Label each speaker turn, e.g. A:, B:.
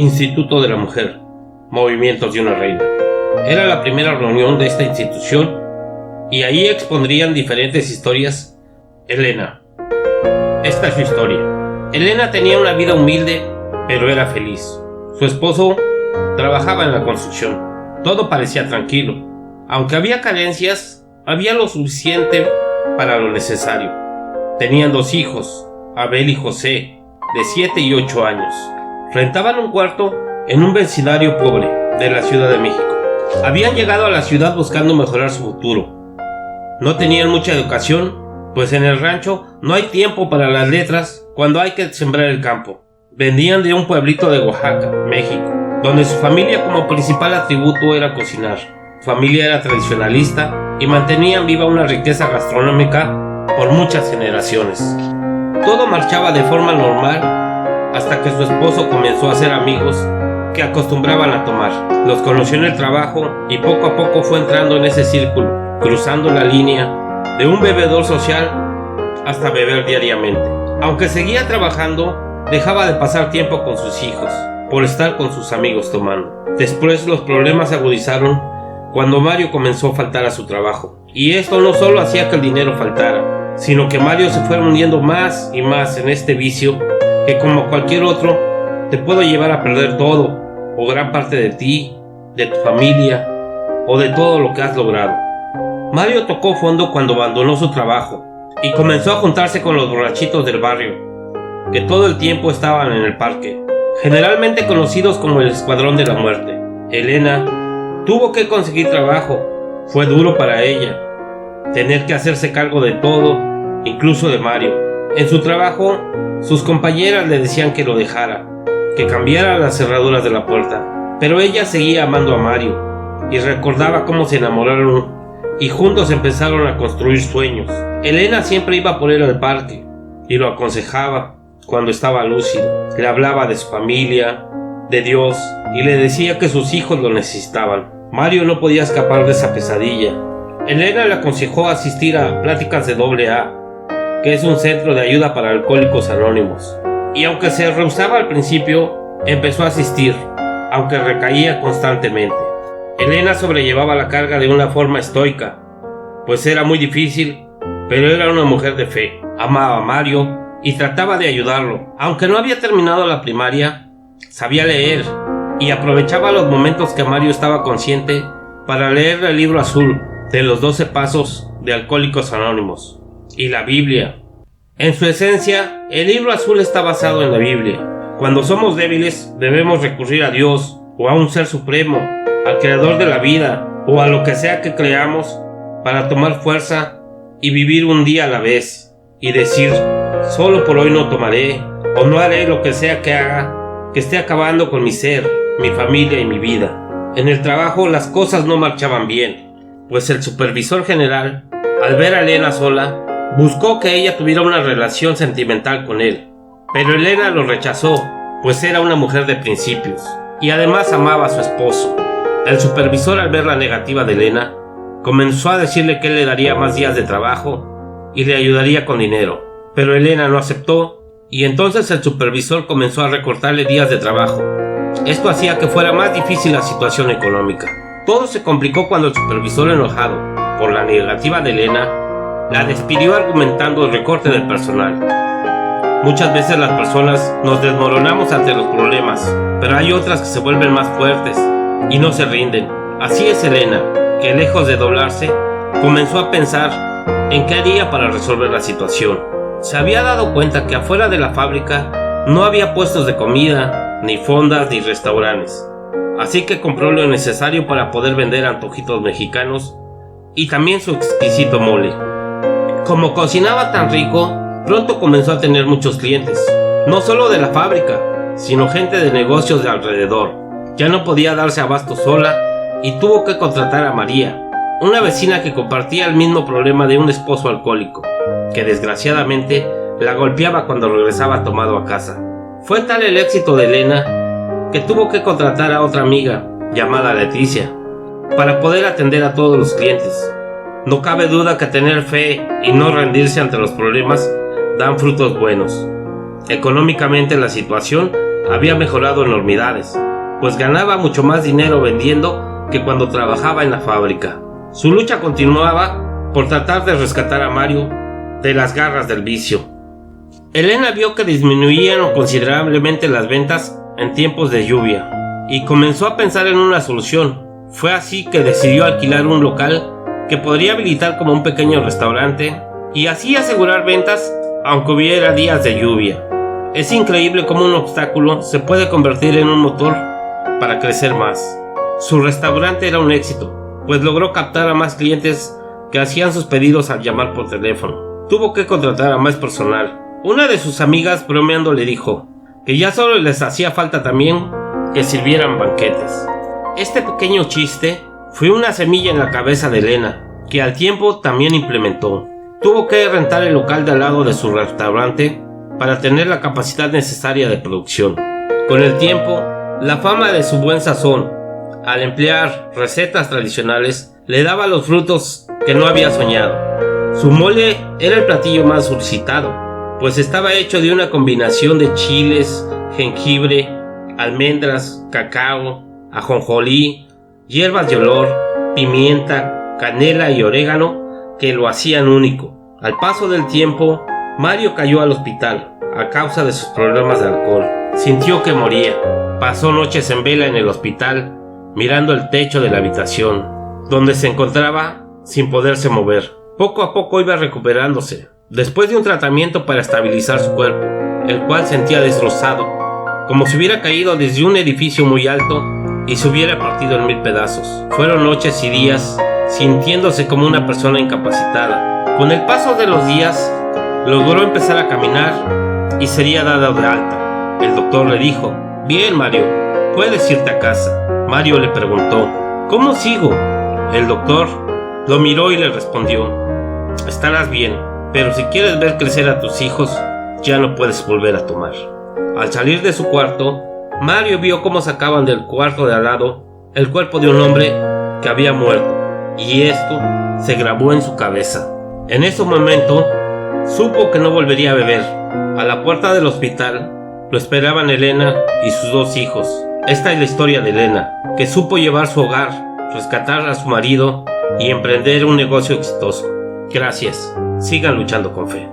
A: Instituto de la Mujer, Movimientos de una Reina. Era la primera reunión de esta institución y ahí expondrían diferentes historias. Elena. Esta es su historia. Elena tenía una vida humilde, pero era feliz. Su esposo trabajaba en la construcción. Todo parecía tranquilo. Aunque había carencias, había lo suficiente para lo necesario. Tenían 2 hijos, Abel y José, de 7 y 8 años. Rentaban un cuarto en un vecindario pobre de la Ciudad de México. Habían llegado a la ciudad buscando mejorar su futuro. No tenían mucha educación, pues en el rancho no hay tiempo para las letras cuando hay que sembrar el campo. Venían de un pueblito de Oaxaca, México, donde su familia como principal atributo era cocinar. Su familia era tradicionalista y mantenían viva una riqueza gastronómica por muchas generaciones. Todo marchaba de forma normal hasta que su esposo comenzó a hacer amigos que acostumbraban a tomar. Los conoció en el trabajo y poco a poco fue entrando en ese círculo, cruzando la línea de un bebedor social hasta beber diariamente. Aunque seguía trabajando, dejaba de pasar tiempo con sus hijos por estar con sus amigos tomando. Después los problemas se agudizaron cuando Mario comenzó a faltar a su trabajo. Y esto no solo hacía que el dinero faltara, sino que Mario se fue hundiendo más y más en este vicio que, como cualquier otro, te puede llevar a perder todo o gran parte de ti, de tu familia o de todo lo que has logrado. Mario tocó fondo cuando abandonó su trabajo y comenzó a juntarse con los borrachitos del barrio, que todo el tiempo estaban en el parque, generalmente conocidos como el Escuadrón de la Muerte. Elena tuvo que conseguir trabajo. Fue duro para ella tener que hacerse cargo de todo, incluso de Mario. En su trabajo, sus compañeras le decían que lo dejara, que cambiara las cerraduras de la puerta, pero ella seguía amando a Mario y recordaba cómo se enamoraron y juntos empezaron a construir sueños. Elena siempre iba por él al parque y lo aconsejaba cuando estaba lúcido. Le hablaba de su familia, de Dios, y le decía que sus hijos lo necesitaban. Mario no podía escapar de esa pesadilla. Elena le aconsejó asistir a Pláticas de AA, que es un centro de ayuda para alcohólicos anónimos. Y aunque se rehusaba al principio, empezó a asistir, aunque recaía constantemente. Elena sobrellevaba la carga de una forma estoica, pues era muy difícil, pero era una mujer de fe. Amaba a Mario y trataba de ayudarlo. Aunque no había terminado la primaria, sabía leer y aprovechaba los momentos que Mario estaba consciente para leer el libro azul de los 12 pasos de Alcohólicos Anónimos y la Biblia. En su esencia, el libro azul está basado en la Biblia. Cuando somos débiles, debemos recurrir a Dios o a un ser supremo, al creador de la vida o a lo que sea que creamos, para tomar fuerza y vivir un día a la vez y decir: solo por hoy no tomaré o no haré lo que sea que haga que esté acabando con mi ser, mi familia y mi vida. En el trabajo las cosas no marchaban bien, pues el supervisor general, al ver a Elena sola, buscó que ella tuviera una relación sentimental con él, pero Elena lo rechazó, pues era una mujer de principios y además amaba a su esposo. El supervisor, al ver la negativa de Elena, comenzó a decirle que él le daría más días de trabajo y le ayudaría con dinero, pero Elena no aceptó y entonces el supervisor comenzó a recortarle días de trabajo. Esto hacía que fuera más difícil la situación económica. Todo se complicó cuando el supervisor, enojado por la negativa de Elena, la despidió argumentando el recorte del personal. Muchas veces las personas nos desmoronamos ante los problemas, pero hay otras que se vuelven más fuertes y no se rinden. Así es Elena, que lejos de doblarse, comenzó a pensar en qué haría para resolver la situación. Se había dado cuenta que afuera de la fábrica no había puestos de comida, ni fondas, ni restaurantes. Así que compró lo necesario para poder vender antojitos mexicanos y también su exquisito mole. Como cocinaba tan rico, pronto comenzó a tener muchos clientes, no solo de la fábrica, sino gente de negocios de alrededor. Ya no podía darse abasto sola y tuvo que contratar a María, una vecina que compartía el mismo problema de un esposo alcohólico, que desgraciadamente la golpeaba cuando regresaba tomado a casa. Fue tal el éxito de Elena que tuvo que contratar a otra amiga, llamada Leticia, para poder atender a todos los clientes. No cabe duda que tener fe y no rendirse ante los problemas dan frutos buenos. Económicamente la situación había mejorado enormidades, pues ganaba mucho más dinero vendiendo que cuando trabajaba en la fábrica. Su lucha continuaba por tratar de rescatar a Mario de las garras del vicio. Elena vio que disminuían considerablemente las ventas en tiempos de lluvia y comenzó a pensar en una solución. Fue así que decidió alquilar un local que podría habilitar como un pequeño restaurante y así asegurar ventas aunque hubiera días de lluvia. Es increíble cómo un obstáculo se puede convertir en un motor para crecer más. Su restaurante era un éxito, pues logró captar a más clientes que hacían sus pedidos al llamar por teléfono. Tuvo que contratar a más personal. Una de sus amigas bromeando le dijo que ya solo les hacía falta también que sirvieran banquetes. Este pequeño chiste fue una semilla en la cabeza de Elena, que al tiempo también implementó. Tuvo que rentar el local de al lado de su restaurante para tener la capacidad necesaria de producción. Con el tiempo, la fama de su buen sazón, al emplear recetas tradicionales, le daba los frutos que no había soñado. Su mole era el platillo más solicitado, pues estaba hecho de una combinación de chiles, jengibre, almendras, cacao, ajonjolí, hierbas de olor, pimienta, canela y orégano que lo hacían único. Al paso del tiempo, Mario cayó al hospital a causa de sus problemas de alcohol. Sintió que moría. Pasó noches en vela en el hospital, mirando el techo de la habitación, donde se encontraba sin poderse mover. Poco a poco iba recuperándose, después de un tratamiento para estabilizar su cuerpo, el cual sentía destrozado, como si hubiera caído desde un edificio muy alto y se hubiera partido en 1000 pedazos. Fueron noches y días sintiéndose como una persona incapacitada. Con el paso de los días, logró empezar a caminar y sería dado de alta. El doctor le dijo: «Bien, Mario, puedes irte a casa». Mario le preguntó: «¿Cómo sigo?». El doctor lo miró y le respondió: «Estarás bien, pero si quieres ver crecer a tus hijos, ya no puedes volver a tomar». Al salir de su cuarto, Mario vio cómo sacaban del cuarto de al lado el cuerpo de un hombre que había muerto, y esto se grabó en su cabeza. En ese momento, supo que no volvería a beber. A la puerta del hospital lo esperaban Elena y sus 2 hijos. Esta es la historia de Elena, que supo llevar su hogar, rescatar a su marido y emprender un negocio exitoso. Gracias. Sigan luchando con fe.